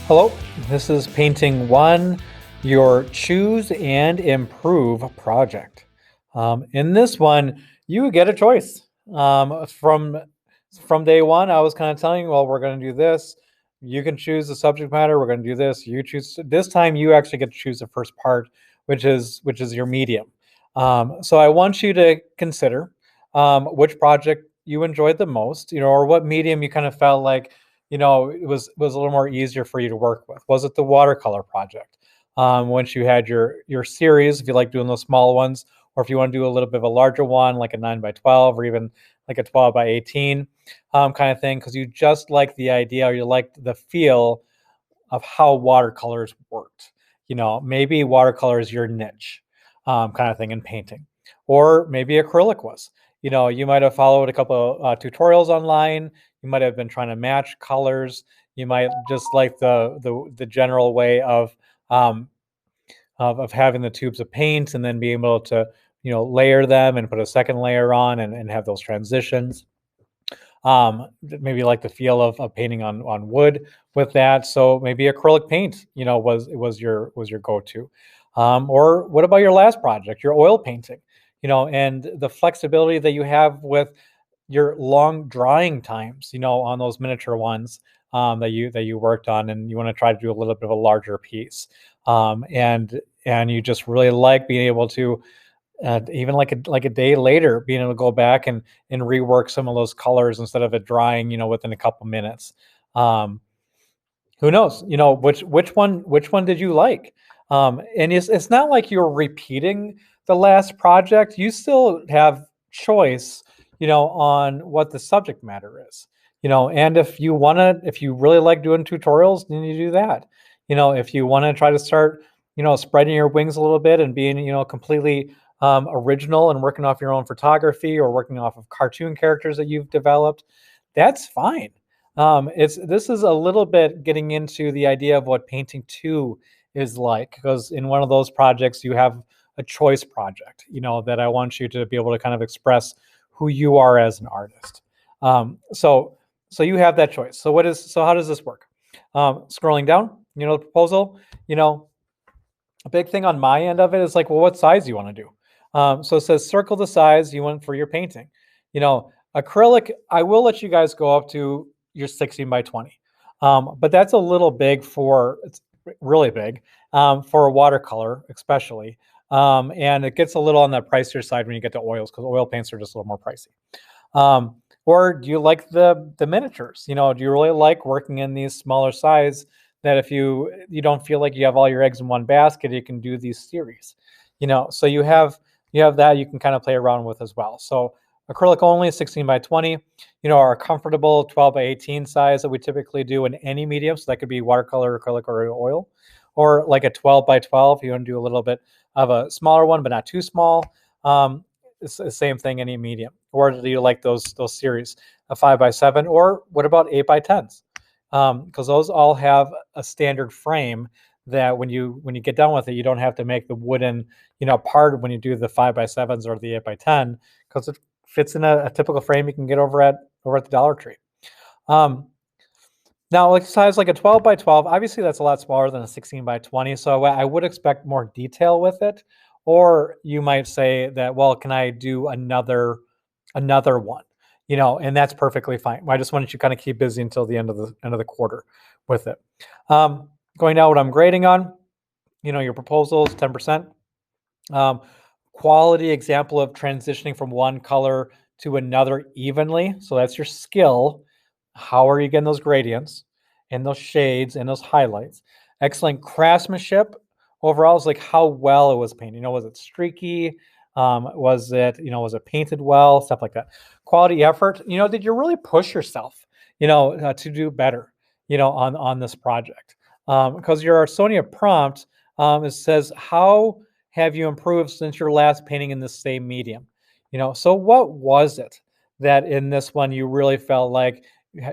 Hello, this is Painting One, your choose and improve project. In this one, you get a choice. From day one, I was kind of telling you, well, we're going to do this. You can choose the subject matter. We're going to do this. You choose. This time, you actually get to choose the first part, which is your medium. So I want you to consider which project you enjoyed the most, or what medium you kind of felt like it was a little more easier for you to work with. Was it the watercolor project? Once you had your series, if you like doing those small ones, or if you want to do a little bit of a larger one, like a 9 by 12, or even like a 12 by 18 kind of thing, because you just like the idea, or you like the feel of how watercolors worked. Maybe watercolor is your niche kind of thing in painting, or maybe acrylic was. You might have followed a couple of tutorials online. You might have been trying to match colors. You might just like the general way um, of having the tubes of paint and then being able to layer them and put a second layer on and have those transitions. Maybe like the feel of painting on wood with that. So maybe acrylic paint, was your go-to. Or what about your last project, your oil painting? And the flexibility that you have with your long drying times, on those miniature ones that you worked on, and you want to try to do a little bit of a larger piece. And you just really like being able to even like a day later, being able to go back and rework some of those colors instead of it drying, within a couple minutes. Um, who knows? Which one did you like? And it's not like you're repeating the last project. You still have choice, on what the subject matter is. And if you really like doing tutorials, then you do that. If you want to try to start, spreading your wings a little bit and being, completely original and working off your own photography or working off of cartoon characters that you've developed, that's fine. This is a little bit getting into the idea of what painting two is like, because in one of those projects you have a choice project, that I want you to be able to kind of express who you are as an artist. So you have that choice. So how does this work? Scrolling down, the proposal, a big thing on my end of it is like, well, what size do you want to do? So it says circle the size you want for your painting. Acrylic, I will let you guys go up to your 16 by 20. But that's a little big it's really big for a watercolor, especially. And it gets a little on the pricier side when you get to oils, because oil paints are just a little more pricey. Or do you like the miniatures? Do you really like working in these smaller size, that if you don't feel like you have all your eggs in one basket, you can do these series? So you have that you can kind of play around with as well. So acrylic only 16 by 20, our comfortable 12 by 18 size that we typically do in any medium. So that could be watercolor, acrylic, or oil, or like a 12 by 12. You want to do a little bit of a smaller one, but not too small. It's the same thing, any medium. Or do you like those series, a 5 by 7, or what about 8 by 10s? Because those all have a standard frame that when you get done with it, you don't have to make the wooden part when you do the 5 by 7s or the 8 by 10, because it fits in a typical frame you can get over at the Dollar Tree. Now, like size like a 12 by 12, obviously that's a lot smaller than a 16 by 20, so I would expect more detail with it. Or you might say that, well, can I do another one? And that's perfectly fine. I just wanted you to kind of keep busy until the end of the quarter with it. Going down what I'm grading on, your proposal is 10%. Quality example of transitioning from one color to another evenly. So that's your skill. How are you getting those gradients and those shades and those highlights? Excellent craftsmanship overall is like how well it was painted. Was it streaky? Was it painted well? Stuff like that. Quality effort. Did you really push yourself, to do better, on this project? Because your Arsonia prompt, it says, how have you improved since your last painting in the same medium? So what was it that in this one you really felt like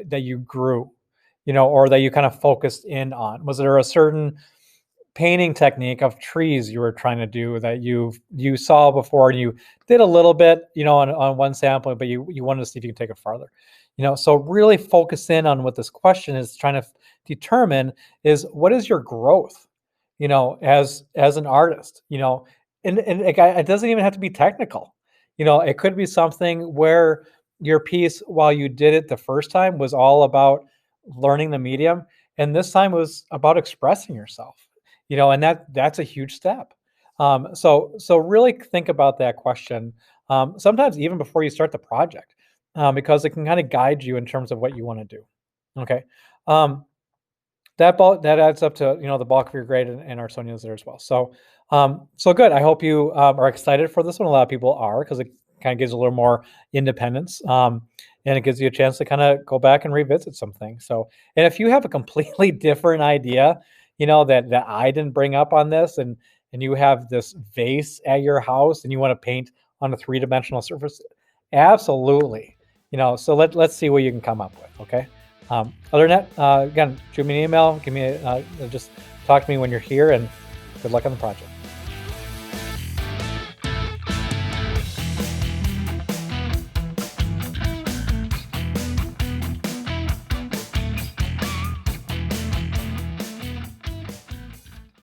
that you grew, or that you kind of focused in on? Was there a certain painting technique of trees you were trying to do that you saw before, and you did a little bit, on one sample, but you wanted to see if you can take it farther? So really focus in on what this question is trying to determine is what is your growth, as an artist, and it doesn't even have to be technical. It could be something where your piece, while you did it the first time, was all about learning the medium, and this time was about expressing yourself. And that's a huge step. So really think about that question. Sometimes even before you start the project, because it can kind of guide you in terms of what you want to do. Okay. Um, that adds up to the bulk of your grade, and our Sonia's there as well. So good. I hope you are excited for this one. A lot of people are, because it kind of gives a little more independence, and it gives you a chance to kind of go back and revisit some things. So, and if you have a completely different idea, that I didn't bring up on this, and you have this vase at your house and you want to paint on a three-dimensional surface, absolutely. So let's see what you can come up with. Okay. Other than that, again, shoot me an email, just talk to me when you're here, and good luck on the project.